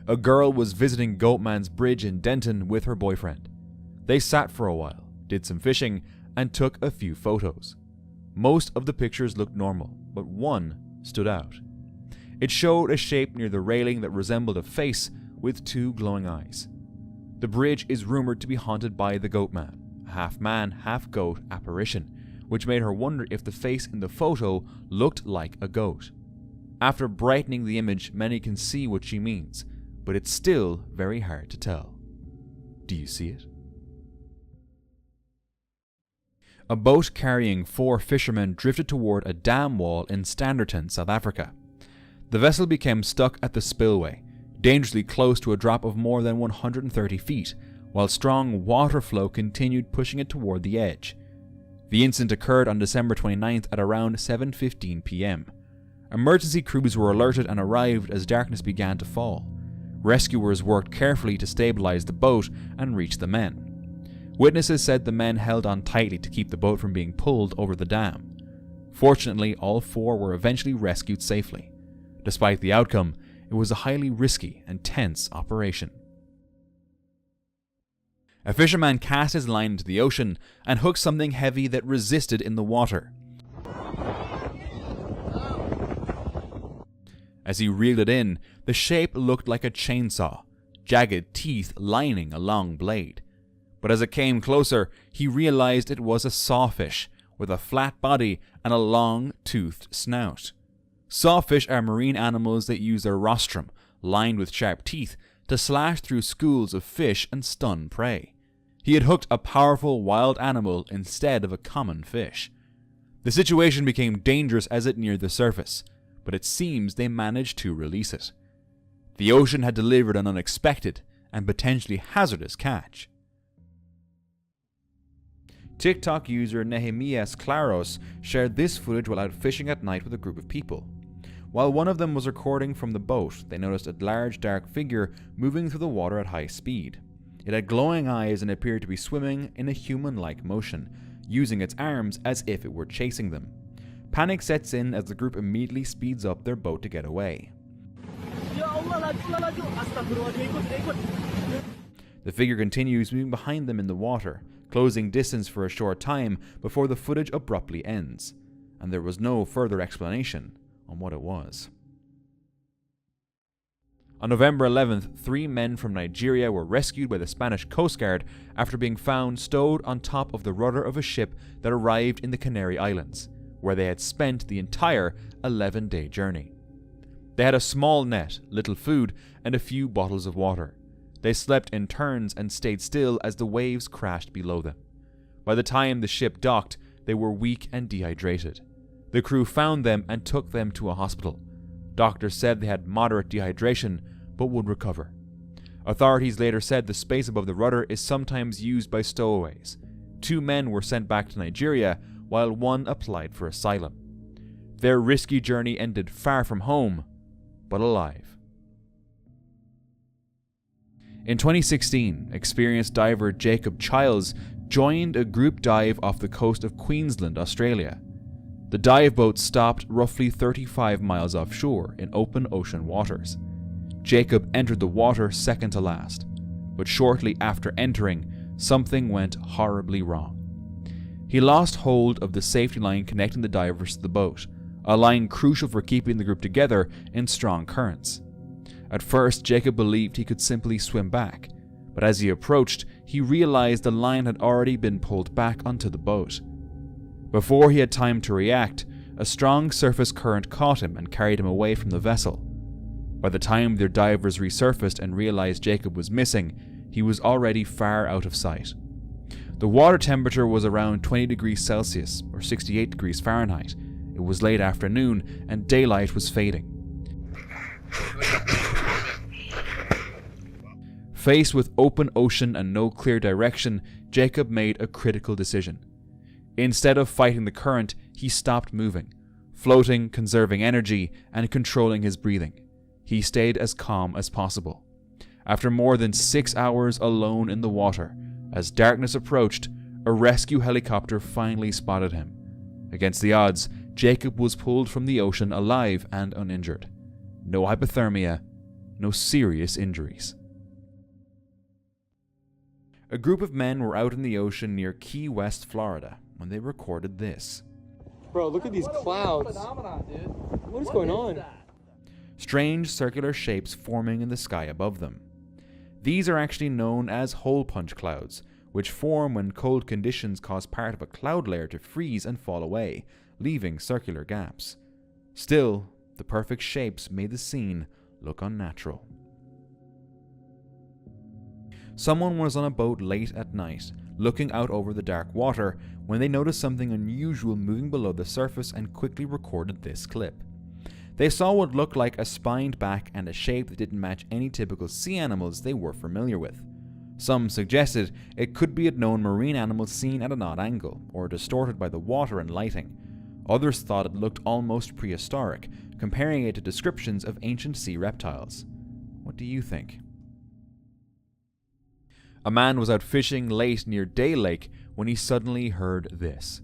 A girl was visiting Goatman's Bridge in Denton with her boyfriend. They sat for a while, did some fishing, and took a few photos. Most of the pictures looked normal, but one stood out. It showed a shape near the railing that resembled a face with two glowing eyes. The bridge is rumored to be haunted by the Goatman, a half-man, half-goat apparition, which made her wonder if the face in the photo looked like a goat. After brightening the image, many can see what she means, but it's still very hard to tell. Do you see it? A boat carrying 4 fishermen drifted toward a dam wall in Standerton, South Africa. The vessel became stuck at the spillway, dangerously close to a drop of more than 130 feet, while strong water flow continued pushing it toward the edge. The incident occurred on December 29th at around 7:15 p.m. Emergency crews were alerted and arrived as darkness began to fall. Rescuers worked carefully to stabilize the boat and reach the men. Witnesses said the men held on tightly to keep the boat from being pulled over the dam. Fortunately, all 4 were eventually rescued safely. Despite the outcome, it was a highly risky and tense operation. A fisherman cast his line into the ocean and hooked something heavy that resisted in the water. As he reeled it in, the shape looked like a chainsaw, jagged teeth lining a long blade. But as it came closer, he realized it was a sawfish with a flat body and a long, toothed snout. Sawfish are marine animals that use their rostrum, lined with sharp teeth, to slash through schools of fish and stun prey. He had hooked a powerful wild animal instead of a common fish. The situation became dangerous as it neared the surface, but it seems they managed to release it. The ocean had delivered an unexpected and potentially hazardous catch. TikTok user Nehemias Claros shared this footage while out fishing at night with a group of people. While one of them was recording from the boat, they noticed a large dark figure moving through the water at high speed. It had glowing eyes and appeared to be swimming in a human-like motion, using its arms as if it were chasing them. Panic sets in as the group immediately speeds up their boat to get away. The figure continues moving behind them in the water, closing distance for a short time before the footage abruptly ends, and there was no further explanation on what it was. On November 11th, 3 men from Nigeria were rescued by the Spanish Coast Guard after being found stowed on top of the rudder of a ship that arrived in the Canary Islands, where they had spent the entire 11-day journey. They had a small net, little food, and a few bottles of water. They slept in turns and stayed still as the waves crashed below them. By the time the ship docked, they were weak and dehydrated. The crew found them and took them to a hospital. Doctors said they had moderate dehydration, but would recover. Authorities later said the space above the rudder is sometimes used by stowaways. 2 men were sent back to Nigeria, while 1 applied for asylum. Their risky journey ended far from home, but alive. In 2016, experienced diver Jacob Childs joined a group dive off the coast of Queensland, Australia. The dive boat stopped roughly 35 miles offshore in open ocean waters. Jacob entered the water second to last, but shortly after entering, something went horribly wrong. He lost hold of the safety line connecting the divers to the boat, a line crucial for keeping the group together in strong currents. At first, Jacob believed he could simply swim back, but as he approached, he realized the line had already been pulled back onto the boat. Before he had time to react, a strong surface current caught him and carried him away from the vessel. By the time their divers resurfaced and realized Jacob was missing, he was already far out of sight. The water temperature was around 20 degrees Celsius or 68 degrees Fahrenheit. It was late afternoon and daylight was fading. Faced with open ocean and no clear direction, Jacob made a critical decision. Instead of fighting the current, he stopped moving, floating, conserving energy, and controlling his breathing. He stayed as calm as possible. After more than 6 hours alone in the water, as darkness approached, a rescue helicopter finally spotted him. Against the odds, Jacob was pulled from the ocean alive and uninjured. No hypothermia, no serious injuries. A group of men were out in the ocean near Key West, Florida, when they recorded this. Bro, look at these clouds. What is going on? Strange circular shapes forming in the sky above them. These are actually known as hole punch clouds, which form when cold conditions cause part of a cloud layer to freeze and fall away, leaving circular gaps. Still, the perfect shapes made the scene look unnatural. Someone was on a boat late at night, looking out over the dark water, when they noticed something unusual moving below the surface and quickly recorded this clip. They saw what looked like a spined back and a shape that didn't match any typical sea animals they were familiar with. Some suggested it could be a known marine animal seen at an odd angle, or distorted by the water and lighting. Others thought it looked almost prehistoric, comparing it to descriptions of ancient sea reptiles. What do you think? A man was out fishing late near Day Lake when he suddenly heard this.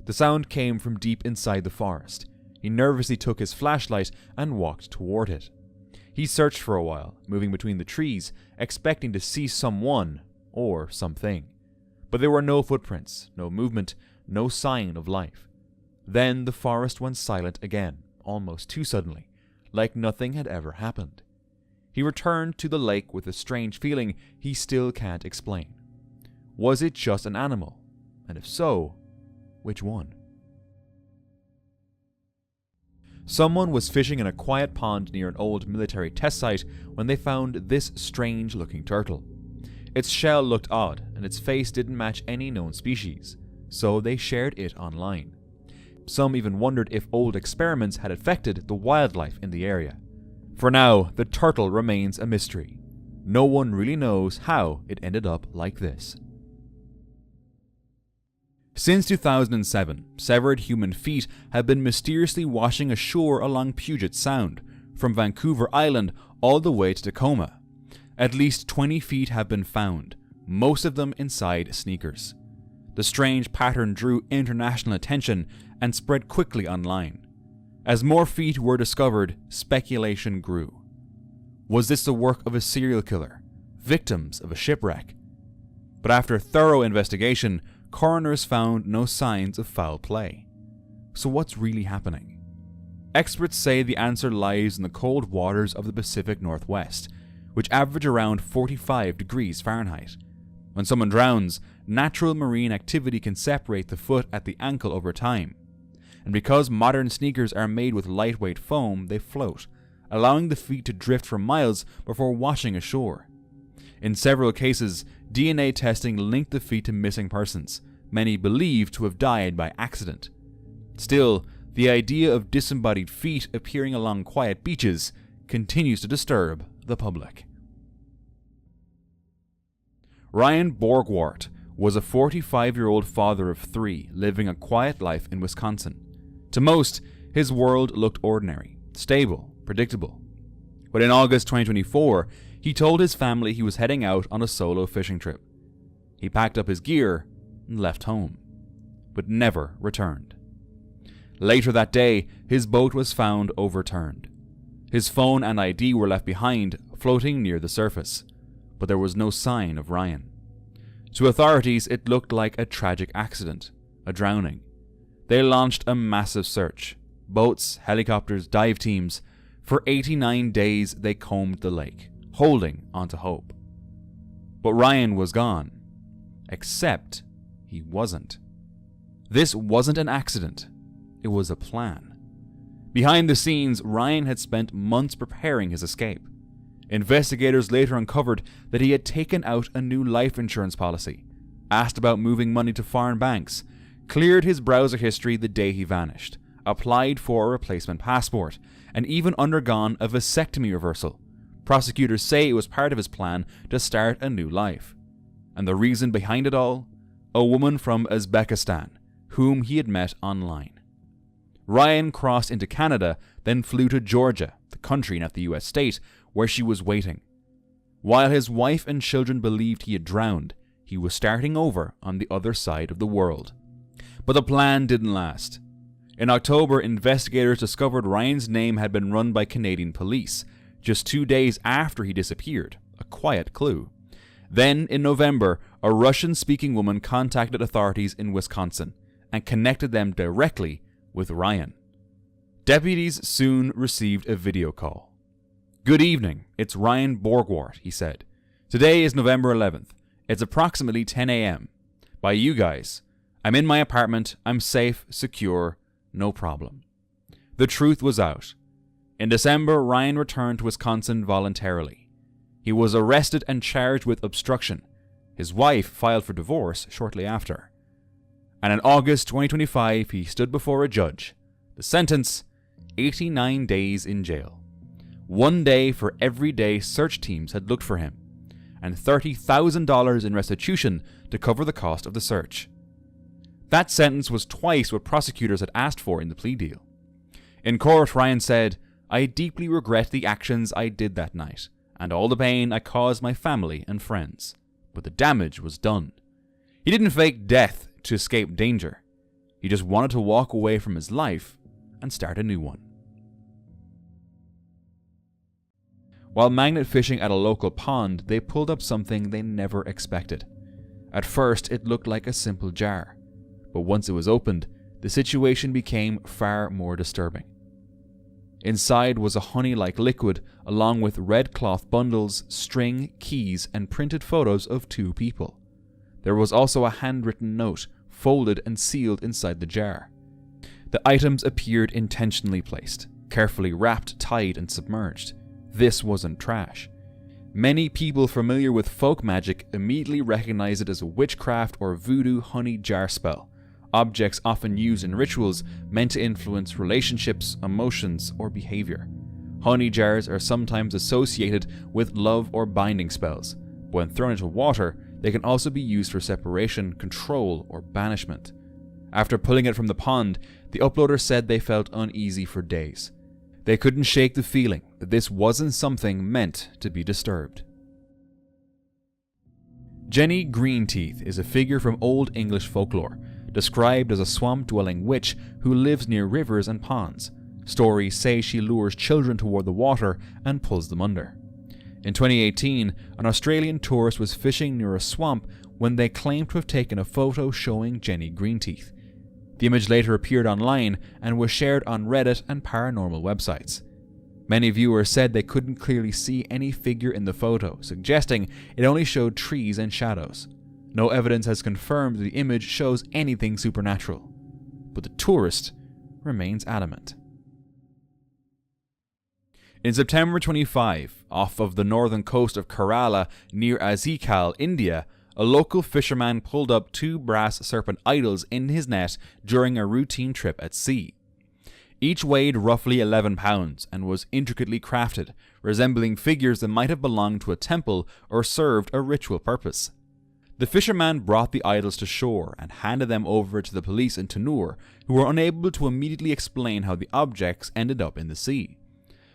The sound came from deep inside the forest. He nervously took his flashlight and walked toward it. He searched for a while, moving between the trees, expecting to see someone or something. But there were no footprints, no movement, no sign of life. Then the forest went silent again, almost too suddenly, like nothing had ever happened. He returned to the lake with a strange feeling he still can't explain. Was it just an animal? And if so, which one? Someone was fishing in a quiet pond near an old military test site when they found this strange-looking turtle. Its shell looked odd, and its face didn't match any known species, so they shared it online. Some even wondered if old experiments had affected the wildlife in the area. For now, the turtle remains a mystery. No one really knows how it ended up like this. Since 2007, severed human feet have been mysteriously washing ashore along Puget Sound, from Vancouver Island all the way to Tacoma. At least 20 feet have been found, most of them inside sneakers. The strange pattern drew international attention and spread quickly online. As more feet were discovered, speculation grew. Was this the work of a serial killer, victims of a shipwreck? But after thorough investigation, coroners found no signs of foul play. So what's really happening? Experts say the answer lies in the cold waters of the Pacific Northwest, which average around 45 degrees Fahrenheit. When someone drowns, natural marine activity can separate the foot at the ankle over time. And because modern sneakers are made with lightweight foam, they float, allowing the feet to drift for miles before washing ashore. In several cases, DNA testing linked the feet to missing persons, many believed to have died by accident. Still, the idea of disembodied feet appearing along quiet beaches continues to disturb the public. Ryan Borgwart was a 45-year-old father of 3 living a quiet life in Wisconsin. To most, his world looked ordinary, stable, predictable. But in August 2024, he told his family he was heading out on a solo fishing trip. He packed up his gear and left home, but never returned. Later that day, his boat was found overturned. His phone and ID were left behind, floating near the surface, but there was no sign of Ryan. To authorities, it looked like a tragic accident, a drowning. They launched a massive search. Boats, helicopters, dive teams. For 89 days, they combed the lake, holding onto hope. But Ryan was gone. Except he wasn't. This wasn't an accident. It was a plan. Behind the scenes, Ryan had spent months preparing his escape. Investigators later uncovered that he had taken out a new life insurance policy, asked about moving money to foreign banks, cleared his browser history the day he vanished, applied for a replacement passport, and even undergone a vasectomy reversal. Prosecutors say it was part of his plan to start a new life. And the reason behind it all? A woman from Uzbekistan, whom he had met online. Ryan crossed into Canada, then flew to Georgia, the country, not the US state, where she was waiting. While his wife and children believed he had drowned, he was starting over on the other side of the world. But the plan didn't last. In October, investigators discovered Ryan's name had been run by Canadian police, just 2 days after he disappeared, a quiet clue. Then, in November, a Russian-speaking woman contacted authorities in Wisconsin and connected them directly with Ryan. Deputies soon received a video call. "Good evening, it's Ryan Borgwart," he said. "Today is November 11th. It's approximately 10 a.m. By you guys. I'm in my apartment, I'm safe, secure, no problem." The truth was out. In December, Ryan returned to Wisconsin voluntarily. He was arrested and charged with obstruction. His wife filed for divorce shortly after. And in August 2025, he stood before a judge. The sentence, 89 days in jail. 1 day for every day search teams had looked for him, and $30,000 in restitution to cover the cost of the search. That sentence was twice what prosecutors had asked for in the plea deal. In court, Ryan said, "I deeply regret the actions I did that night, and all the pain I caused my family and friends. But the damage was done." He didn't fake death to escape danger. He just wanted to walk away from his life and start a new one. While magnet fishing at a local pond, they pulled up something they never expected. At first, it looked like a simple jar, but once it was opened, the situation became far more disturbing. Inside was a honey-like liquid, along with red cloth bundles, string, keys, and printed photos of 2 people. There was also a handwritten note, folded and sealed inside the jar. The items appeared intentionally placed, carefully wrapped, tied, and submerged. This wasn't trash. Many people familiar with folk magic immediately recognized it as a witchcraft or voodoo honey jar spell, objects often used in rituals meant to influence relationships, emotions, or behavior. Honey jars are sometimes associated with love or binding spells, but when thrown into water, they can also be used for separation, control, or banishment. After pulling it from the pond, the uploader said they felt uneasy for days. They couldn't shake the feeling that this wasn't something meant to be disturbed. Jenny Greenteeth is a figure from Old English folklore, described as a swamp-dwelling witch who lives near rivers and ponds. Stories say she lures children toward the water and pulls them under. In 2018, an Australian tourist was fishing near a swamp when they claimed to have taken a photo showing Jenny Greenteeth. The image later appeared online and was shared on Reddit and paranormal websites. Many viewers said they couldn't clearly see any figure in the photo, suggesting it only showed trees and shadows. No evidence has confirmed that the image shows anything supernatural, but the tourist remains adamant. In September 25, off of the northern coast of Kerala near Azikal, India, a local fisherman pulled up 2 brass serpent idols in his net during a routine trip at sea. Each weighed roughly 11 pounds and was intricately crafted, resembling figures that might have belonged to a temple or served a ritual purpose. The fisherman brought the idols to shore and handed them over to the police in Tanur, who were unable to immediately explain how the objects ended up in the sea.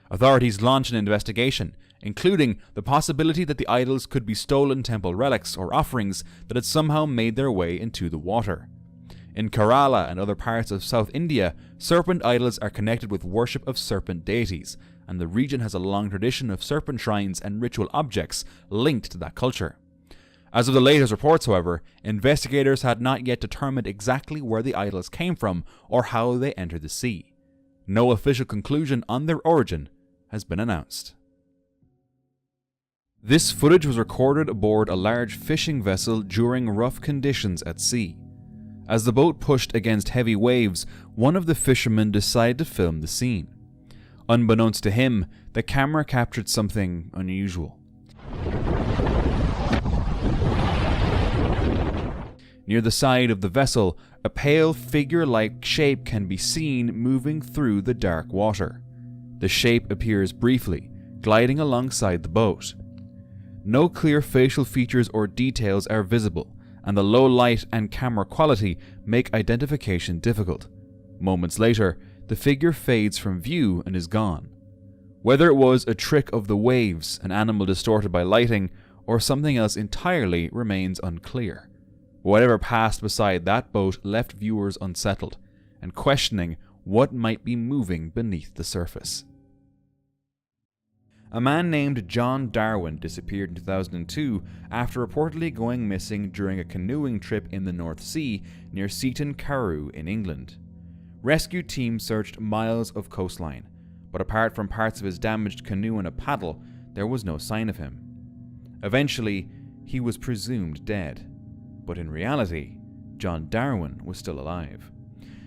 Authorities launched an investigation, including the possibility that the idols could be stolen temple relics or offerings that had somehow made their way into the water. In Kerala and other parts of South India, serpent idols are connected with worship of serpent deities, and the region has a long tradition of serpent shrines and ritual objects linked to that culture. As of the latest reports, however, investigators had not yet determined exactly where the idols came from or how they entered the sea. No official conclusion on their origin has been announced. This footage was recorded aboard a large fishing vessel during rough conditions at sea. As the boat pushed against heavy waves, one of the fishermen decided to film the scene. Unbeknownst to him, the camera captured something unusual. Near the side of the vessel, A pale figure-like shape can be seen moving through the dark water. The shape appears briefly, gliding alongside the boat. No clear facial features or details are visible, and the low light and camera quality make identification difficult. Moments later, the figure fades from view and is gone. Whether it was a trick of the waves, an animal distorted by lighting, or something else entirely remains unclear. Whatever passed beside that boat left viewers unsettled and questioning what might be moving beneath the surface. A man named John Darwin disappeared in 2002 after reportedly going missing during a canoeing trip in the North Sea near Seaton Carew in England. Rescue teams searched miles of coastline, but apart from parts of his damaged canoe and a paddle, there was no sign of him. Eventually, he was presumed dead, but in reality, John Darwin was still alive.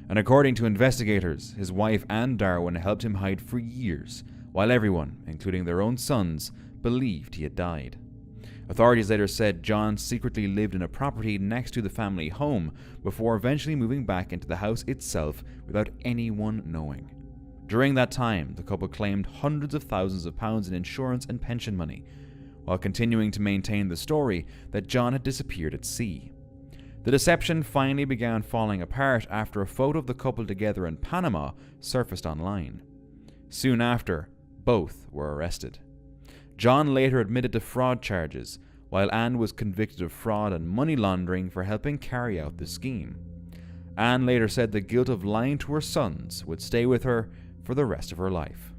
And according to investigators, his wife Anne Darwin helped him hide for years, while everyone, including their own sons, believed he had died. Authorities later said John secretly lived in a property next to the family home before eventually moving back into the house itself without anyone knowing. During that time, the couple claimed hundreds of thousands of pounds in insurance and pension money, while continuing to maintain the story that John had disappeared at sea. The deception finally began falling apart after a photo of the couple together in Panama surfaced online. Soon after, both were arrested. John later admitted to fraud charges, while Anne was convicted of fraud and money laundering for helping carry out the scheme. Anne later said the guilt of lying to her sons would stay with her for the rest of her life.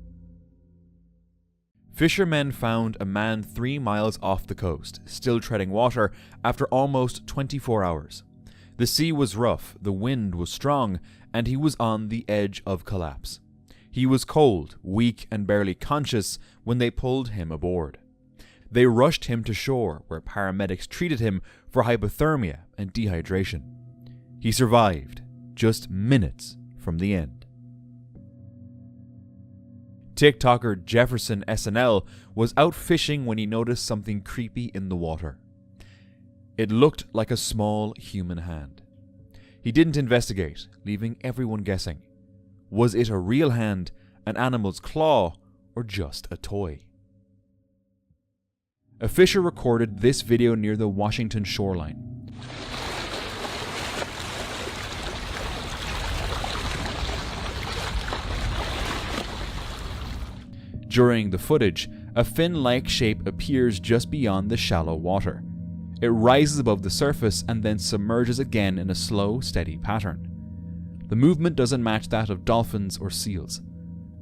Fishermen found a man 3 miles off the coast, still treading water after almost 24 hours. The sea was rough, the wind was strong, and he was on the edge of collapse. He was cold, weak, and barely conscious when they pulled him aboard. They rushed him to shore, where paramedics treated him for hypothermia and dehydration. He survived, just minutes from the end. TikToker Jefferson SNL was out fishing when he noticed something creepy in the water. It looked like a small human hand. He didn't investigate, leaving everyone guessing. Was it a real hand, an animal's claw, or just a toy? A fisher recorded this video near the Washington shoreline. During the footage, a fin-like shape appears just beyond the shallow water. It rises above the surface and then submerges again in a slow, steady pattern. The movement doesn't match that of dolphins or seals.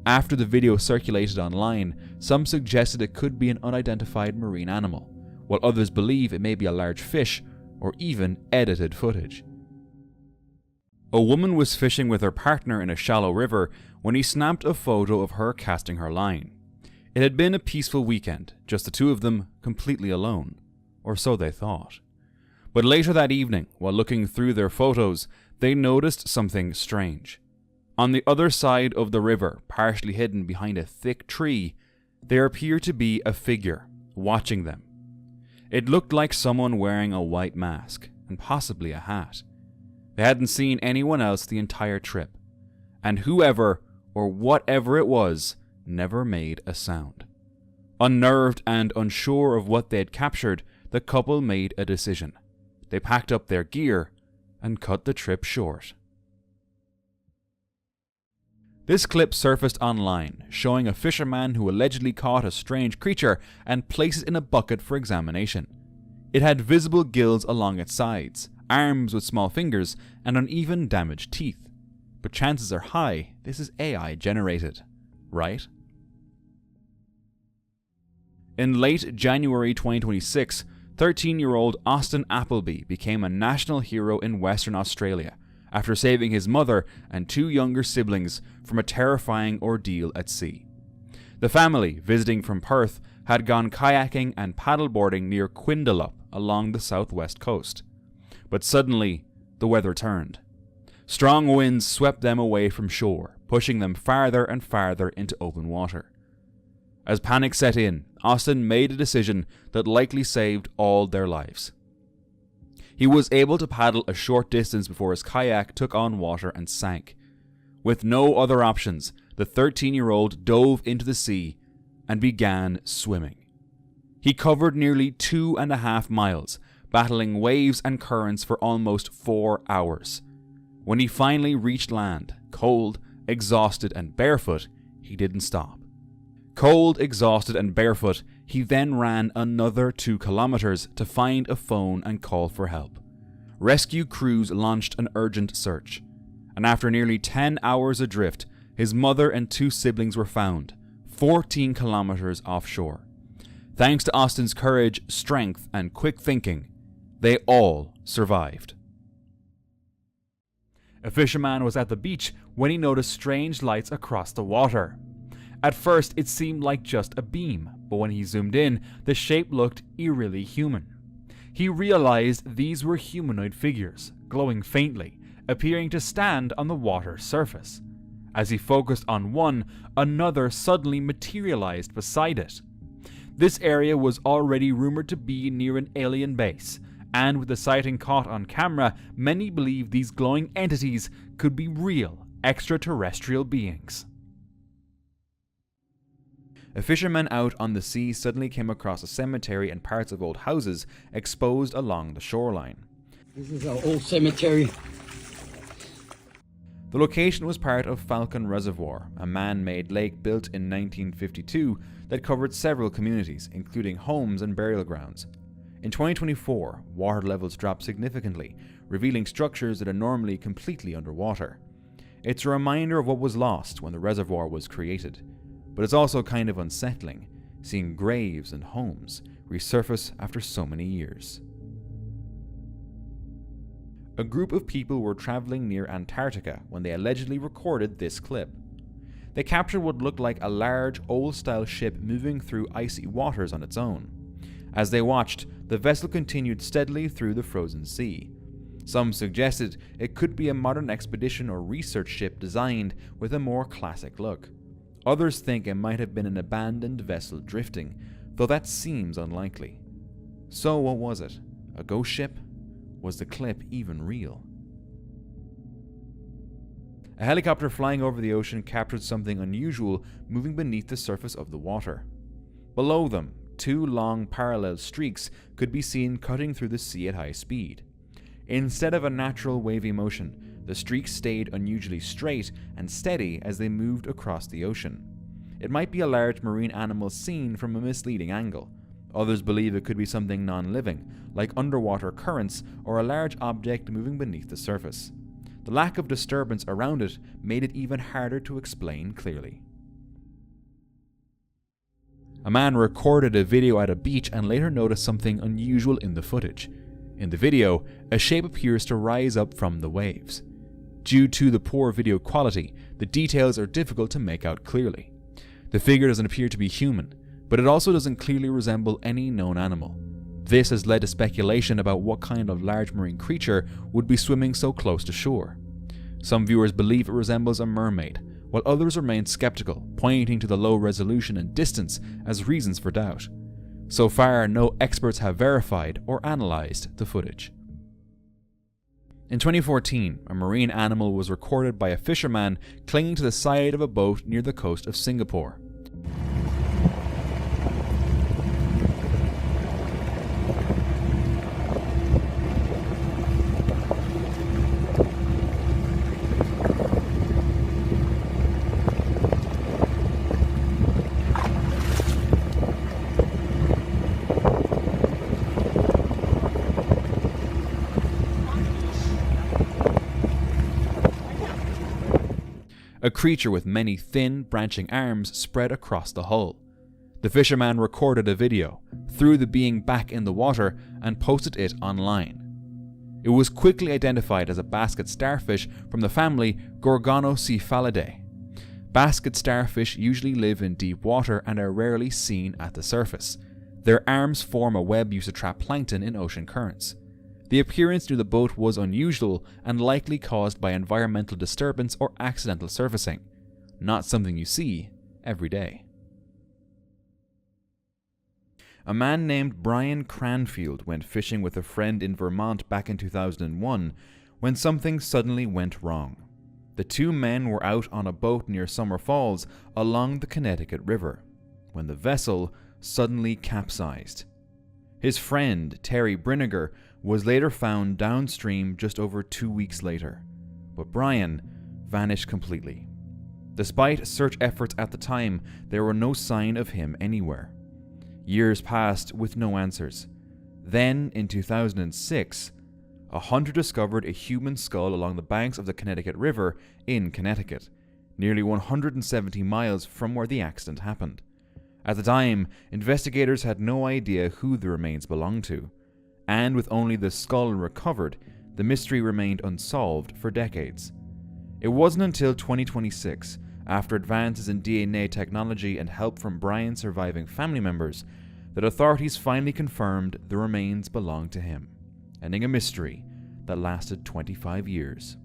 After the video circulated online, some suggested it could be an unidentified marine animal, while others believe it may be a large fish or even edited footage. A woman was fishing with her partner in a shallow river when he snapped a photo of her casting her line. It had been a peaceful weekend, just the two of them completely alone, or so they thought. But later that evening, while looking through their photos, they noticed something strange. On the other side of the river, partially hidden behind a thick tree, there appeared to be a figure watching them. It looked like someone wearing a white mask, and possibly a hat. They hadn't seen anyone else the entire trip, and whoever or whatever it was never made a sound. Unnerved and unsure of what they had captured, the couple made a decision. They packed up their gear and cut the trip short. This clip surfaced online, showing a fisherman who allegedly caught a strange creature and placed it in a bucket for examination. It had visible gills along its sides, arms with small fingers, and uneven damaged teeth. But chances are high this is AI generated, right? In late January 2026, 13-year-old Austin Appleby became a national hero in Western Australia after saving his mother and 2 younger siblings from a terrifying ordeal at sea. The family, visiting from Perth, had gone kayaking and paddleboarding near Quindalup along the southwest coast. But suddenly, the weather turned. Strong winds swept them away from shore, pushing them farther and farther into open water. As panic set in, Austin made a decision that likely saved all their lives. He was able to paddle a short distance before his kayak took on water and sank. With no other options, the 13-year-old dove into the sea and began swimming. He covered nearly 2.5 miles, battling waves and currents for almost 4 hours. When he finally reached land, cold, exhausted and barefoot, he didn't stop. Cold, exhausted and barefoot, he then ran another 2 kilometers to find a phone and call for help. Rescue crews launched an urgent search, and after nearly 10 hours adrift, his mother and 2 siblings were found, 14 kilometers offshore. Thanks to Austin's courage, strength, and quick thinking, they all survived. A fisherman was at the beach when he noticed strange lights across the water. At first, it seemed like just a beam, but when he zoomed in, the shape looked eerily human. He realized these were humanoid figures, glowing faintly, appearing to stand on the water's surface. As he focused on one, another suddenly materialized beside it. This area was already rumored to be near an alien base, and with the sighting caught on camera, many believe these glowing entities could be real extraterrestrial beings. A fisherman out on the sea suddenly came across a cemetery and parts of old houses exposed along the shoreline. This is our old cemetery. The location was part of Falcon Reservoir, a man-made lake built in 1952 that covered several communities, including homes and burial grounds. In 2024, water levels dropped significantly, revealing structures that are normally completely underwater. It's a reminder of what was lost when the reservoir was created. But it's also kind of unsettling, seeing graves and homes resurface after so many years. A group of people were traveling near Antarctica when they allegedly recorded this clip. They captured what looked like a large, old-style ship moving through icy waters on its own. As they watched, the vessel continued steadily through the frozen sea. Some suggested it could be a modern expedition or research ship designed with a more classic look. Others think it might have been an abandoned vessel drifting, though that seems unlikely. So what was it? A ghost ship? Was the clip even real? A helicopter flying over the ocean captured something unusual moving beneath the surface of the water. Below them, 2 long parallel streaks could be seen cutting through the sea at high speed. Instead of a natural wavy motion, the streaks stayed unusually straight and steady as they moved across the ocean. It might be a large marine animal seen from a misleading angle. Others believe it could be something non-living, like underwater currents or a large object moving beneath the surface. The lack of disturbance around it made it even harder to explain clearly. A man recorded a video at a beach and later noticed something unusual in the footage. In the video, a shape appears to rise up from the waves. Due to the poor video quality, the details are difficult to make out clearly. The figure doesn't appear to be human, but it also doesn't clearly resemble any known animal. This has led to speculation about what kind of large marine creature would be swimming so close to shore. Some viewers believe it resembles a mermaid, while others remain skeptical, pointing to the low resolution and distance as reasons for doubt. So far, no experts have verified or analyzed the footage. In 2014, a marine animal was recorded by a fisherman clinging to the side of a boat near the coast of Singapore. A creature with many thin, branching arms spread across the hull. The fisherman recorded a video, threw the being back in the water, and posted it online. It was quickly identified as a basket starfish from the family Gorgonocephalidae. Basket starfish usually live in deep water and are rarely seen at the surface. Their arms form a web used to trap plankton in ocean currents. The appearance near the boat was unusual and likely caused by environmental disturbance or accidental surfacing, not something you see every day. a man named Brian Cranfield went fishing with a friend in Vermont back in 2001 when something suddenly went wrong. The two men were out on a boat near Summer Falls along the Connecticut River when the vessel suddenly capsized. His friend, Terry Brinegar, was later found downstream just over 2 weeks later, but Brian vanished completely. Despite search efforts at the time, there were no sign of him anywhere. Years passed with no answers. Then, in 2006, a hunter discovered a human skull along the banks of the Connecticut River in Connecticut, nearly 170 miles from where the accident happened. At the time, investigators had no idea who the remains belonged to, and with only the skull recovered, the mystery remained unsolved for decades. It wasn't until 2026, after advances in DNA technology and help from Brian's surviving family members, that authorities finally confirmed the remains belonged to him, ending a mystery that lasted 25 years.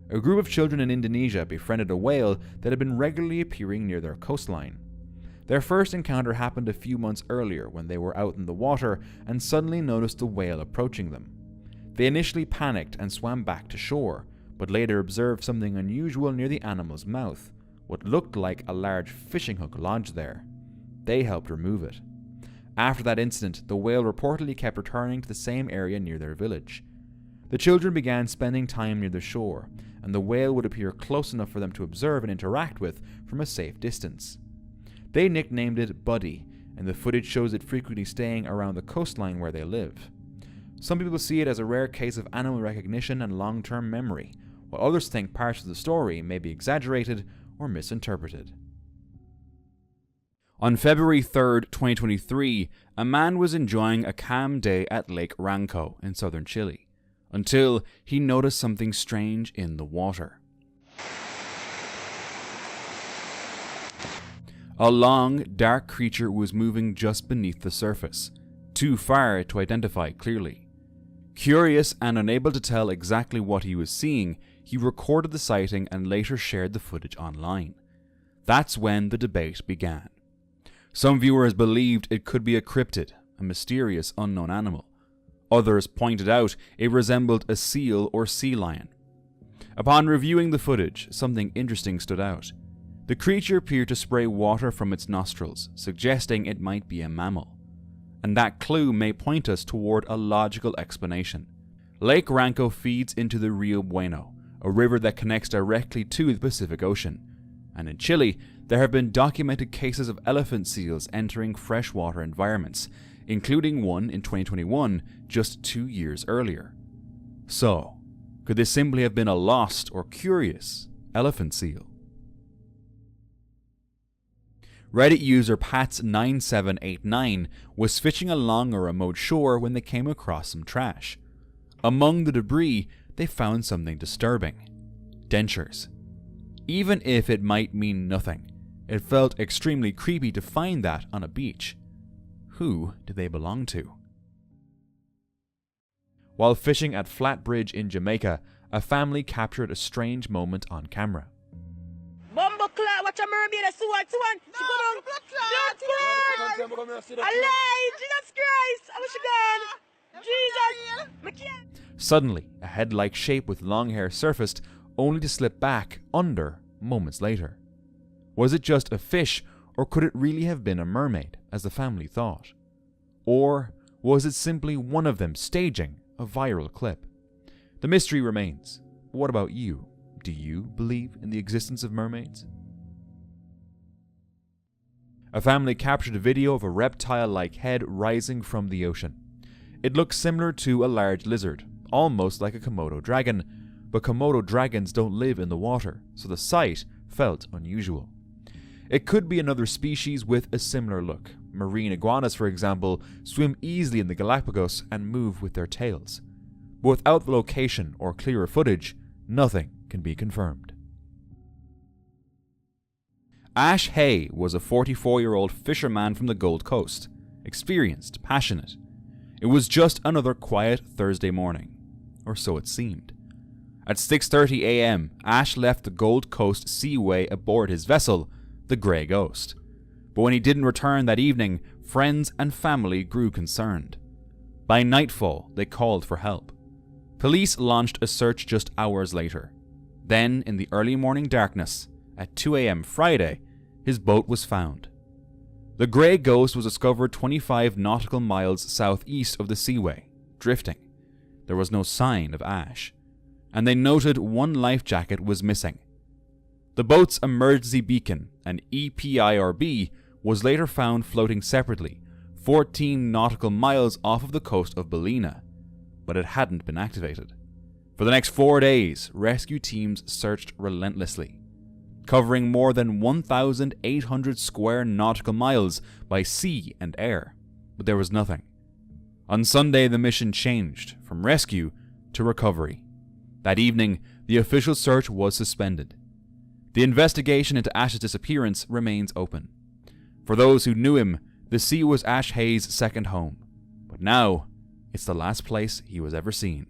A group of children in Indonesia befriended a whale that had been regularly appearing near their coastline. Their first encounter happened a few months earlier when they were out in the water and suddenly noticed the whale approaching them. They initially panicked and swam back to shore, but later observed something unusual near the animal's mouth, what looked like a large fishing hook lodged there. They helped remove it. After that incident, the whale reportedly kept returning to the same area near their village. The children began spending time near the shore, and the whale would appear close enough for them to observe and interact with from a safe distance. They nicknamed it Buddy, and the footage shows it frequently staying around the coastline where they live. Some people see it as a rare case of animal recognition and long-term memory, while others think parts of the story may be exaggerated or misinterpreted. On February 3rd, 2023, a man was enjoying a calm day at Lake Ranco in southern Chile, until he noticed something strange in the water. A long, dark creature was moving just beneath the surface, too far to identify clearly. Curious and unable to tell exactly what he was seeing, he recorded the sighting and later shared the footage online. That's when the debate began. Some viewers believed it could be a cryptid, a mysterious unknown animal. Others pointed out it resembled a seal or sea lion. Upon reviewing the footage, something interesting stood out. The creature appeared to spray water from its nostrils, suggesting it might be a mammal. And that clue may point us toward a logical explanation. Lake Ranco feeds into the Rio Bueno, a river that connects directly to the Pacific Ocean. And in Chile, there have been documented cases of elephant seals entering freshwater environments, including one in 2021, just 2 years earlier. So, could this simply have been a lost or curious elephant seal? Reddit user Pats9789 was fishing along a remote shore when they came across some trash. Among the debris, they found something disturbing. Dentures. Even if it might mean nothing, it felt extremely creepy to find that on a beach. Who did they belong to? While fishing at Flat Bridge in Jamaica, a family captured a strange moment on camera. Bumbleclot, watch a mermaid, a sword, she go down. Blood clot! Alive! Jesus Christ! I wish you gone! Jesus! Suddenly, a head-like shape with long hair surfaced, only to slip back under moments later. Was it just a fish, or could it really have been a mermaid, as the family thought? Or was it simply one of them staging a viral clip? The mystery remains. What about you? Do you believe in the existence of mermaids? A family captured a video of a reptile-like head rising from the ocean. It looked similar to a large lizard, almost like a Komodo dragon, but Komodo dragons don't live in the water, so the sight felt unusual. It could be another species with a similar look. Marine iguanas, for example, swim easily in the Galapagos and move with their tails. But without the location or clearer footage, nothing can be confirmed. Ash Hay was a 44-year-old fisherman from the Gold Coast, experienced, passionate. It was just another quiet Thursday morning, or so it seemed. At 6:30 a.m., Ash left the Gold Coast Seaway aboard his vessel, the Grey Ghost. but when he didn't return that evening, friends and family grew concerned. By nightfall, they called for help. Police launched a search just hours later. Then, in the early morning darkness, at 2 a.m. Friday, his boat was found. The grey ghost was discovered 25 nautical miles southeast of the seaway, drifting. There was no sign of Ash, and they noted one life jacket was missing. The boat's emergency beacon, an EPIRB, was later found floating separately, 14 nautical miles off of the coast of Ballina, but it hadn't been activated. For the next 4 days, rescue teams searched relentlessly, covering more than 1,800 square nautical miles by sea and air, but there was nothing. On Sunday, the mission changed from rescue to recovery. That evening, the official search was suspended. The investigation into Ash's disappearance remains open. For those who knew him, the sea was Ash Hayes' second home, but now it's the last place he was ever seen.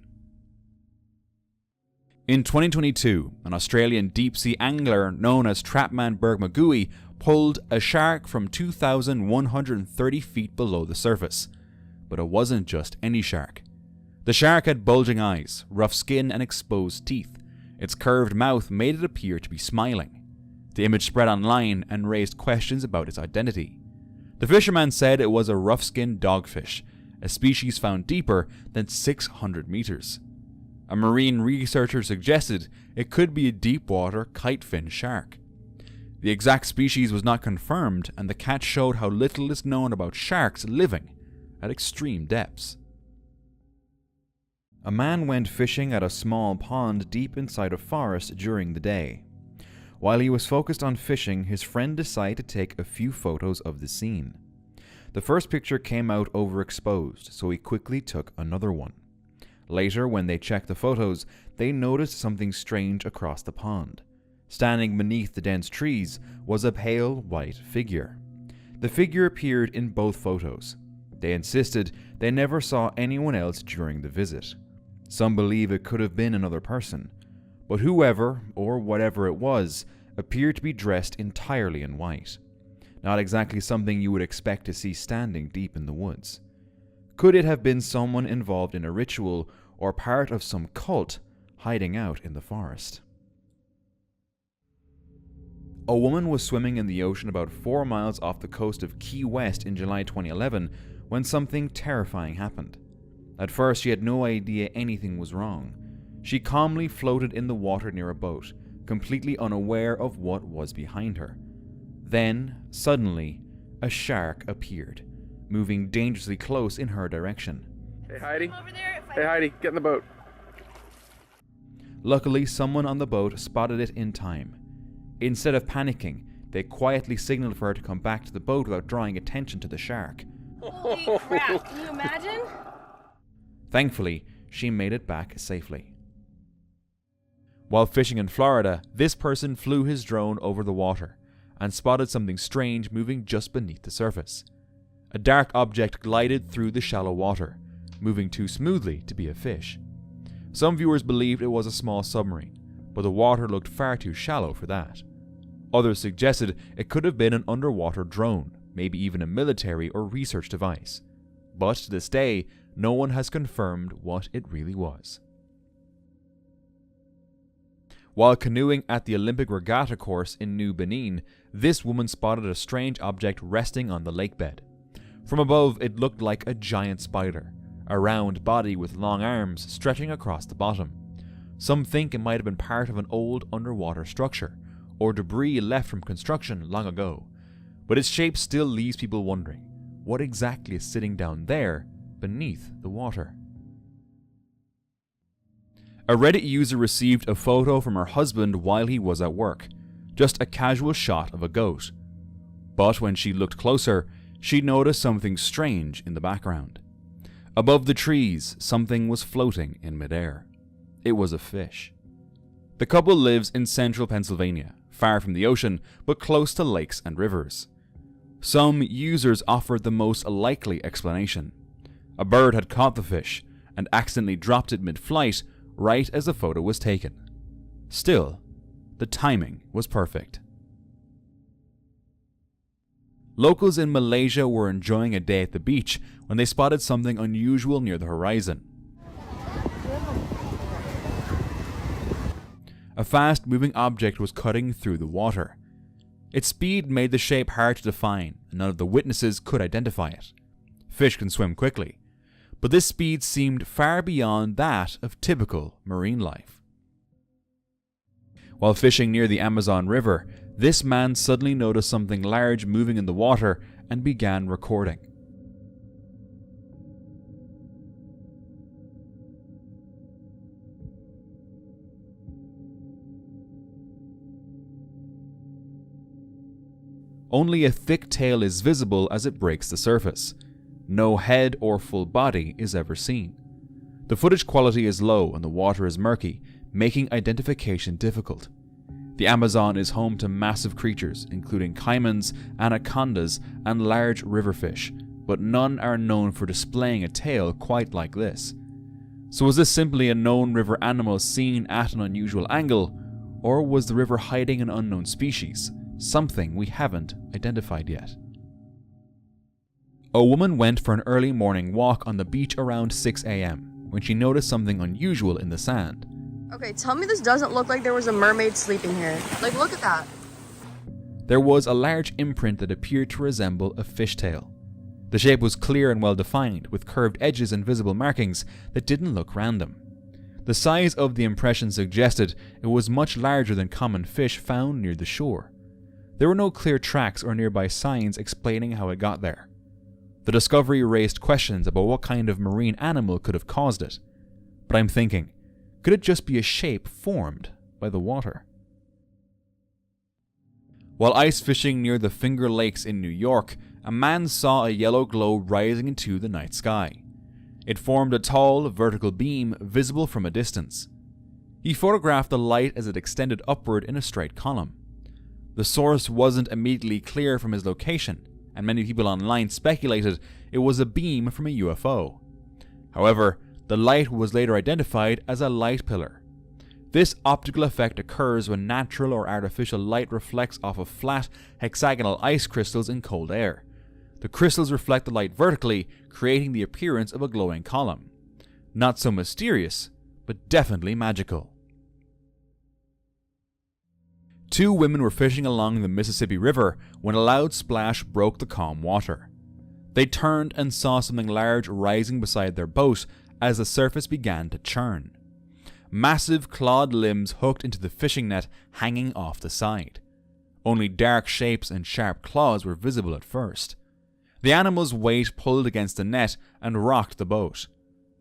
In 2022, an Australian deep-sea angler known as Trapman Bergmagui pulled a shark from 2,130 feet below the surface. But it wasn't just any shark. The shark had bulging eyes, rough skin, and exposed teeth. Its curved mouth made it appear to be smiling. The image spread online and raised questions about its identity. The fisherman said it was a rough-skinned dogfish, a species found deeper than 600 meters. A marine researcher suggested it could be a deep-water kitefin shark. The exact species was not confirmed, and the catch showed how little is known about sharks living at extreme depths. A man went fishing at a small pond deep inside a forest during the day. While he was focused on fishing, his friend decided to take a few photos of the scene. The first picture came out overexposed, so he quickly took another one. Later, when they checked the photos, they noticed something strange across the pond. Standing beneath the dense trees was a pale white figure. The figure appeared in both photos. They insisted they never saw anyone else during the visit. Some believe it could have been another person, but whoever, or whatever it was, appeared to be dressed entirely in white. Not exactly something you would expect to see standing deep in the woods. Could it have been someone involved in a ritual or part of some cult hiding out in the forest? A woman was swimming in the ocean about 4 miles off the coast of Key West in July 2011 when something terrifying happened. At first, she had no idea anything was wrong. She calmly floated in the water near a boat, completely unaware of what was behind her. Then, suddenly, a shark appeared, moving dangerously close in her direction. Hey Heidi. Hey Heidi, get in the boat. Luckily, someone on the boat spotted it in time. Instead of panicking, they quietly signaled for her to come back to the boat without drawing attention to the shark. Holy crap, can you imagine? Thankfully, she made it back safely. While fishing in Florida, this person flew his drone over the water and spotted something strange moving just beneath the surface. A dark object glided through the shallow water, moving too smoothly to be a fish. Some viewers believed it was a small submarine, but the water looked far too shallow for that. Others suggested it could have been an underwater drone, maybe even a military or research device. But to this day, no one has confirmed what it really was. While canoeing at the Olympic Regatta course in New Benin, this woman spotted a strange object resting on the lake bed. From above, it looked like a giant spider, a round body with long arms stretching across the bottom. Some think it might have been part of an old underwater structure, or debris left from construction long ago, but its shape still leaves people wondering, what exactly is sitting down there beneath the water? A Reddit user received a photo from her husband while he was at work, just a casual shot of a goat. But when she looked closer, she noticed something strange in the background. Above the trees, something was floating in midair. It was a fish. The couple lives in central Pennsylvania, far from the ocean, but close to lakes and rivers. Some users offered the most likely explanation. A bird had caught the fish and accidentally dropped it mid-flight right as the photo was taken. Still, the timing was perfect. Locals in Malaysia were enjoying a day at the beach when they spotted something unusual near the horizon. A fast-moving object was cutting through the water. Its speed made the shape hard to define, and none of the witnesses could identify it. Fish can swim quickly, but this speed seemed far beyond that of typical marine life. While fishing near the Amazon River, this man suddenly noticed something large moving in the water and began recording. Only a thick tail is visible as it breaks the surface. No head or full body is ever seen. The footage quality is low and the water is murky, making identification difficult. The Amazon is home to massive creatures, including caimans, anacondas, and large river fish, but none are known for displaying a tail quite like this. So was this simply a known river animal seen at an unusual angle, or was the river hiding an unknown species? Something we haven't identified yet. A woman went for an early morning walk on the beach around 6 a.m. when she noticed something unusual in the sand. Okay, tell me this doesn't look like there was a mermaid sleeping here. Like, look at that. There was a large imprint that appeared to resemble a fishtail. The shape was clear and well defined, with curved edges and visible markings that didn't look random. The size of the impression suggested it was much larger than common fish found near the shore. There were no clear tracks or nearby signs explaining how it got there. The discovery raised questions about what kind of marine animal could have caused it. But I'm thinking, could it just be a shape formed by the water? While ice fishing near the Finger Lakes in New York, a man saw a yellow glow rising into the night sky. It formed a tall, vertical beam visible from a distance. He photographed the light as it extended upward in a straight column. The source wasn't immediately clear from his location, and many people online speculated it was a beam from a UFO. However, the light was later identified as a light pillar. This optical effect occurs when natural or artificial light reflects off of flat, hexagonal ice crystals in cold air. The crystals reflect the light vertically, creating the appearance of a glowing column. Not so mysterious, but definitely magical. Two women were fishing along the Mississippi River when a loud splash broke the calm water. They turned and saw something large rising beside their boat as the surface began to churn. Massive clawed limbs hooked into the fishing net hanging off the side. Only dark shapes and sharp claws were visible at first. The animal's weight pulled against the net and rocked the boat.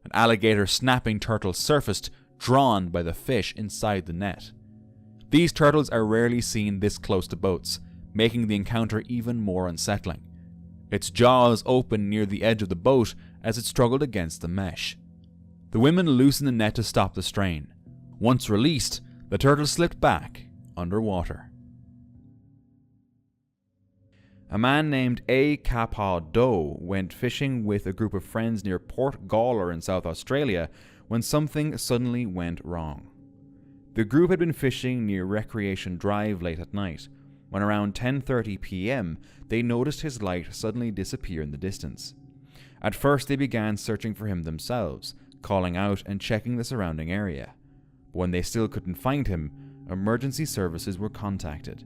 An alligator snapping turtle surfaced, drawn by the fish inside the net. These turtles are rarely seen this close to boats, making the encounter even more unsettling. Its jaws opened near the edge of the boat as it struggled against the mesh. The women loosened the net to stop the strain. Once released, the turtle slipped back underwater. A man named A. Kappa Doe went fishing with a group of friends near Port Gawler in South Australia when something suddenly went wrong. The group had been fishing near Recreation Drive late at night, when around 10:30 p.m. they noticed his light suddenly disappear in the distance. At first they began searching for him themselves, calling out and checking the surrounding area. But when they still couldn't find him, emergency services were contacted.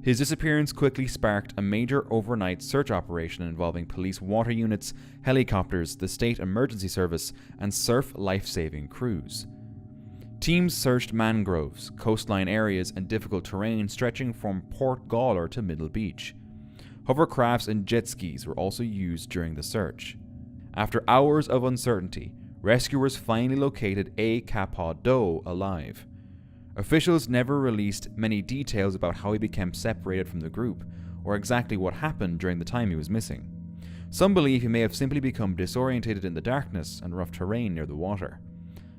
His disappearance quickly sparked a major overnight search operation involving police water units, helicopters, the state emergency service, and surf life-saving crews. Teams searched mangroves, coastline areas, and difficult terrain stretching from Port Gawler to Middle Beach. Hovercrafts and jet skis were also used during the search. After hours of uncertainty, rescuers finally located A. Kappa Doe alive. Officials never released many details about how he became separated from the group, or exactly what happened during the time he was missing. Some believe he may have simply become disorientated in the darkness and rough terrain near the water.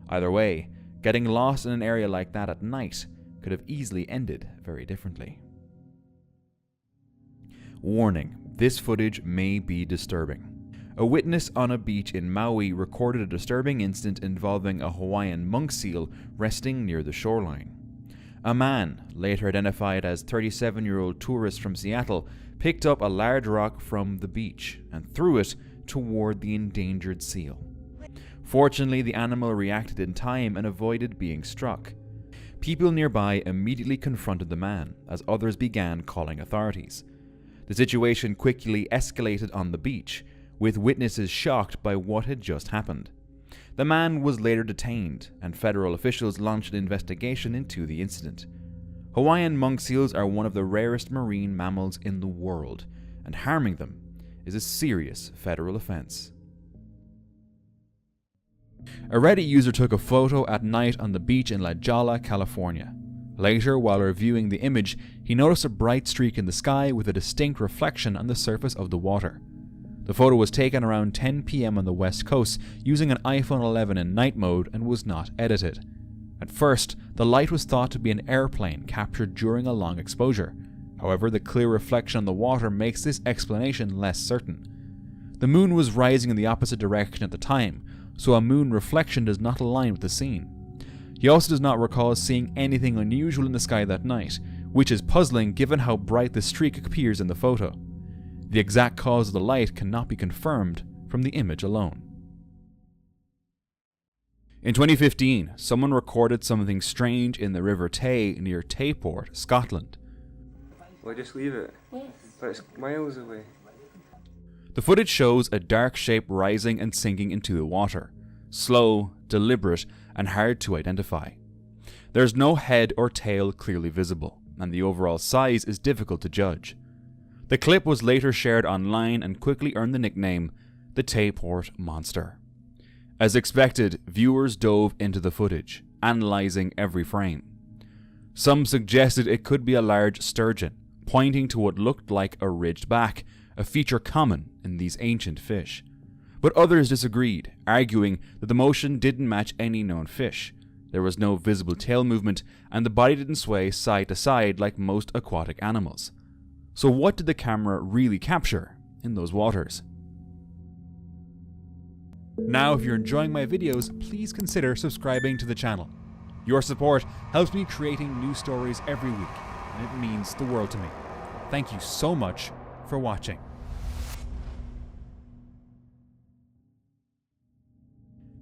Either way, getting lost in an area like that at night could have easily ended very differently. Warning, this footage may be disturbing. A witness on a beach in Maui recorded a disturbing incident involving a Hawaiian monk seal resting near the shoreline. A man, later identified as 37-year-old tourist from Seattle, picked up a large rock from the beach and threw it toward the endangered seal. Fortunately, the animal reacted in time and avoided being struck. People nearby immediately confronted the man, as others began calling authorities. The situation quickly escalated on the beach, with witnesses shocked by what had just happened. The man was later detained, and federal officials launched an investigation into the incident. Hawaiian monk seals are one of the rarest marine mammals in the world, and harming them is a serious federal offense. A Reddit user took a photo at night on the beach in La Jolla, California. Later, while reviewing the image, he noticed a bright streak in the sky with a distinct reflection on the surface of the water. The photo was taken around 10 p.m. on the West Coast using an iPhone 11 in night mode and was not edited. At first, the light was thought to be an airplane captured during a long exposure. However, the clear reflection on the water makes this explanation less certain. The moon was rising in the opposite direction at the time, so a moon reflection does not align with the scene. He also does not recall seeing anything unusual in the sky that night, which is puzzling given how bright the streak appears in the photo. The exact cause of the light cannot be confirmed from the image alone. In 2015, someone recorded something strange in the River Tay near Tayport, Scotland. Well, just leave it. Yes. But it's miles away. The footage shows a dark shape rising and sinking into the water. Slow, deliberate, and hard to identify. There's no head or tail clearly visible, and the overall size is difficult to judge. The clip was later shared online and quickly earned the nickname the Tayport Monster. As expected, viewers dove into the footage, analysing every frame. Some suggested it could be a large sturgeon, pointing to what looked like a ridged back, a feature common in these ancient fish. But others disagreed, arguing that the motion didn't match any known fish. There was no visible tail movement, and the body didn't sway side to side like most aquatic animals. So what did the camera really capture in those waters? Now, if you're enjoying my videos, please consider subscribing to the channel. Your support helps me creating new stories every week, and it means the world to me. Thank you so much for watching.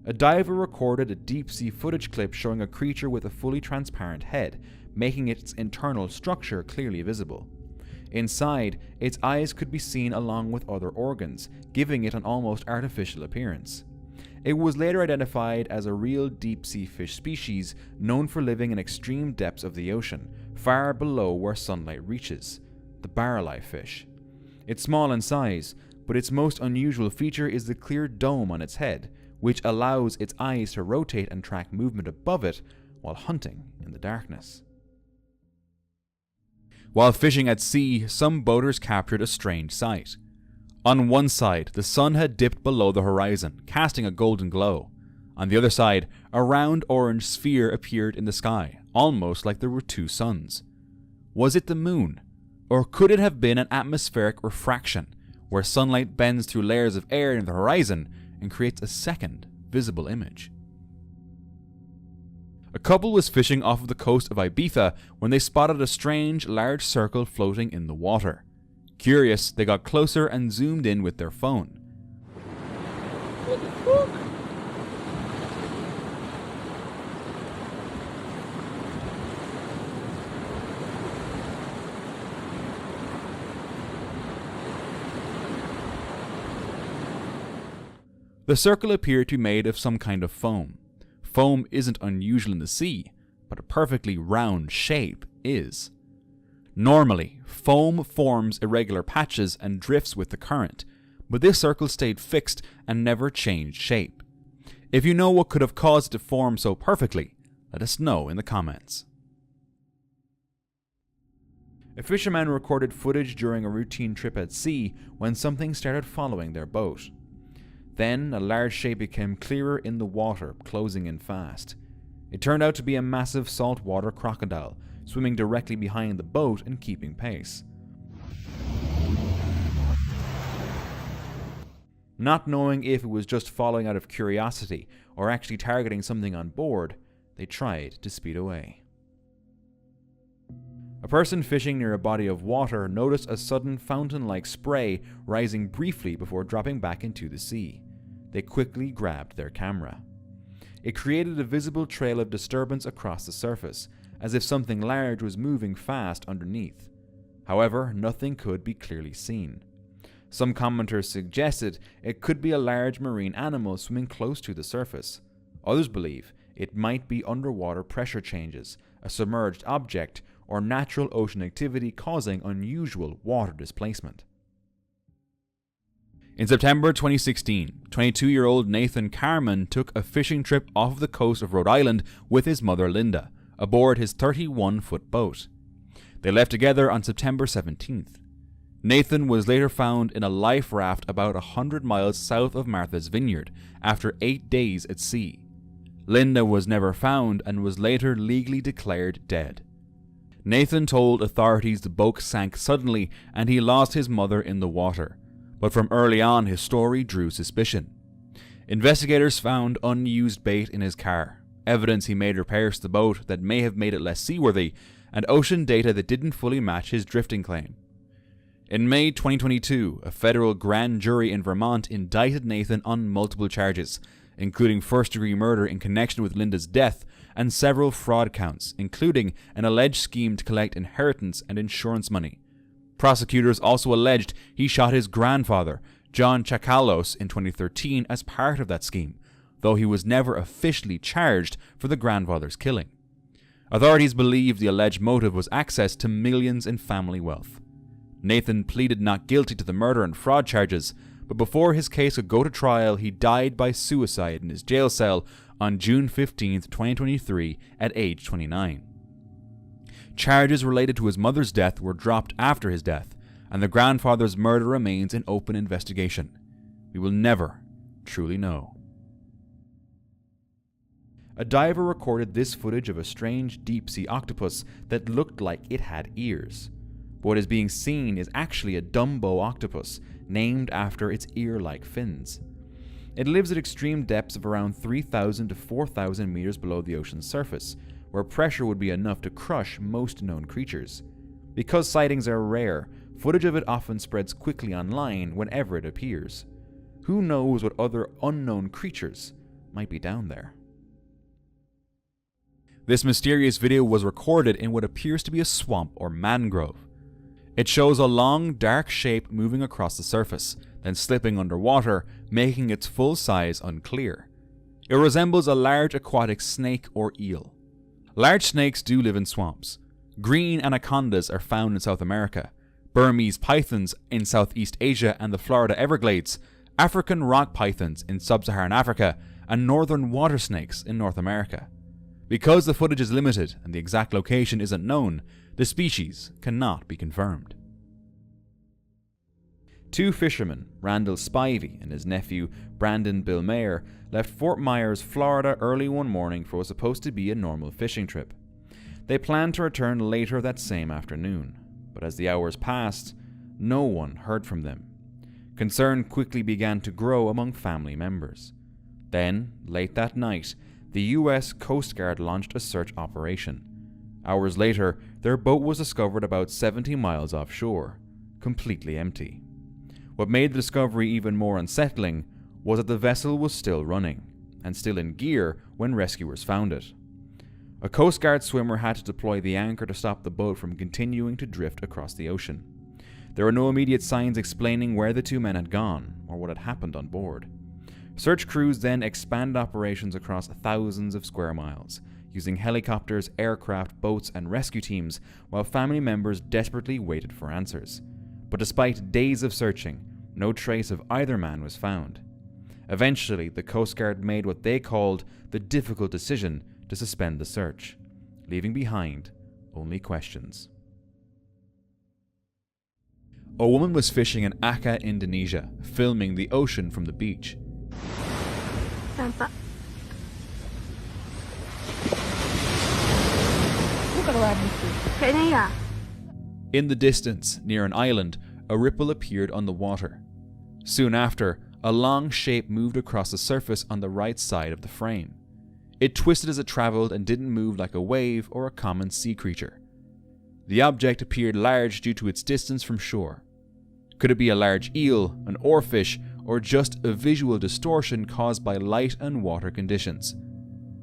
A diver recorded a deep-sea footage clip showing a creature with a fully transparent head, making its internal structure clearly visible. Inside, its eyes could be seen along with other organs, giving it an almost artificial appearance. It was later identified as a real deep-sea fish species known for living in extreme depths of the ocean, far below where sunlight reaches, the barrel-eye fish. It's small in size, but its most unusual feature is the clear dome on its head, which allows its eyes to rotate and track movement above it while hunting in the darkness. While fishing at sea, some boaters captured a strange sight. On one side, the sun had dipped below the horizon, casting a golden glow. On the other side, a round orange sphere appeared in the sky, almost like there were two suns. Was it the moon? Or could it have been an atmospheric refraction, where sunlight bends through layers of air in the horizon and creates a second visible image? A couple was fishing off of the coast of Ibiza when they spotted a strange, large circle floating in the water. Curious, they got closer and zoomed in with their phone. What the fuck? The circle appeared to be made of some kind of foam. Foam isn't unusual in the sea, but a perfectly round shape is. Normally, foam forms irregular patches and drifts with the current, but this circle stayed fixed and never changed shape. If you know what could have caused it to form so perfectly, let us know in the comments. A fisherman recorded footage during a routine trip at sea when something started following their boat. Then, a large shape became clearer in the water, closing in fast. It turned out to be a massive saltwater crocodile, swimming directly behind the boat and keeping pace. Not knowing if it was just following out of curiosity or actually targeting something on board, they tried to speed away. A person fishing near a body of water noticed a sudden fountain-like spray rising briefly before dropping back into the sea. They quickly grabbed their camera. It created a visible trail of disturbance across the surface, as if something large was moving fast underneath. However, nothing could be clearly seen. Some commenters suggested it could be a large marine animal swimming close to the surface. Others believe it might be underwater pressure changes, a submerged object, or natural ocean activity causing unusual water displacement. In September 2016, 22-year-old Nathan Carman took a fishing trip off the coast of Rhode Island with his mother Linda, aboard his 31-foot boat. They left together on September 17th. Nathan was later found in a life raft about 100 miles south of Martha's Vineyard after 8 days at sea. Linda was never found and was later legally declared dead. Nathan told authorities the boat sank suddenly and he lost his mother in the water, but from early on his story drew suspicion. Investigators found unused bait in his car, evidence he made repairs to the boat that may have made it less seaworthy, and ocean data that didn't fully match his drifting claim. In May 2022, a federal grand jury in Vermont indicted Nathan on multiple charges, including first-degree murder in connection with Linda's death and several fraud counts, including an alleged scheme to collect inheritance and insurance money. Prosecutors also alleged he shot his grandfather, John Chakalos, in 2013 as part of that scheme, though he was never officially charged for the grandfather's killing. Authorities believe the alleged motive was access to millions in family wealth. Nathan pleaded not guilty to the murder and fraud charges, but before his case could go to trial, he died by suicide in his jail cell on June 15, 2023, at age 29. Charges related to his mother's death were dropped after his death, and the grandfather's murder remains in open investigation. We will never truly know. A diver recorded this footage of a strange deep-sea octopus that looked like it had ears. But what is being seen is actually a Dumbo octopus, named after its ear-like fins. It lives at extreme depths of around 3,000 to 4,000 meters below the ocean's surface, where pressure would be enough to crush most known creatures. Because sightings are rare, footage of it often spreads quickly online whenever it appears. Who knows what other unknown creatures might be down there? This mysterious video was recorded in what appears to be a swamp or mangrove. It shows a long, dark shape moving across the surface, then slipping underwater, making its full size unclear. It resembles a large aquatic snake or eel. Large snakes do live in swamps. Green anacondas are found in South America, Burmese pythons in Southeast Asia and the Florida Everglades, African rock pythons in sub-Saharan Africa, and northern water snakes in North America. Because the footage is limited and the exact location isn't known, the species cannot be confirmed. Two fishermen, Randall Spivey and his nephew Brandon Bill Mayer, left Fort Myers, Florida early one morning for what was supposed to be a normal fishing trip. They planned to return later that same afternoon, but as the hours passed, no one heard from them. Concern quickly began to grow among family members. Then, late that night, the U.S. Coast Guard launched a search operation. Hours later, their boat was discovered about 70 miles offshore, completely empty. What made the discovery even more unsettling was that the vessel was still running, and still in gear when rescuers found it. A Coast Guard swimmer had to deploy the anchor to stop the boat from continuing to drift across the ocean. There were no immediate signs explaining where the two men had gone, or what had happened on board. Search crews then expanded operations across thousands of square miles, using helicopters, aircraft, boats, and rescue teams, while family members desperately waited for answers. But despite days of searching, no trace of either man was found. Eventually, the Coast Guard made what they called the difficult decision to suspend the search, leaving behind only questions. A woman was fishing in Aceh, Indonesia, filming the ocean from the beach. In the distance, near an island, a ripple appeared on the water. Soon after, a long shape moved across the surface on the right side of the frame. It twisted as it traveled and didn't move like a wave or a common sea creature. The object appeared large due to its distance from shore. Could it be a large eel, an oarfish, or just a visual distortion caused by light and water conditions?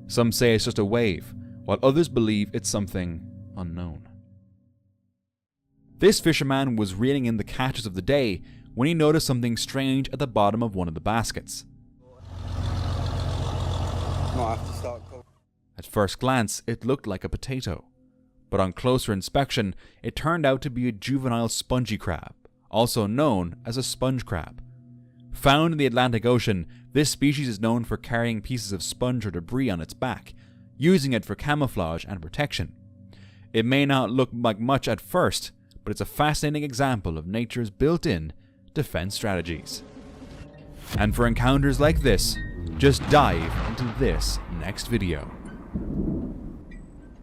Some say it's just a wave, while others believe it's something unknown. This fisherman was reeling in the catches of the day when he noticed something strange at the bottom of one of the baskets. At first glance, it looked like a potato, but on closer inspection, it turned out to be a juvenile spongy crab, also known as a sponge crab. Found in the Atlantic Ocean, this species is known for carrying pieces of sponge or debris on its back, using it for camouflage and protection. It may not look like much at first, but it's a fascinating example of nature's built-in defense strategies. And for encounters like this, just dive into this next video.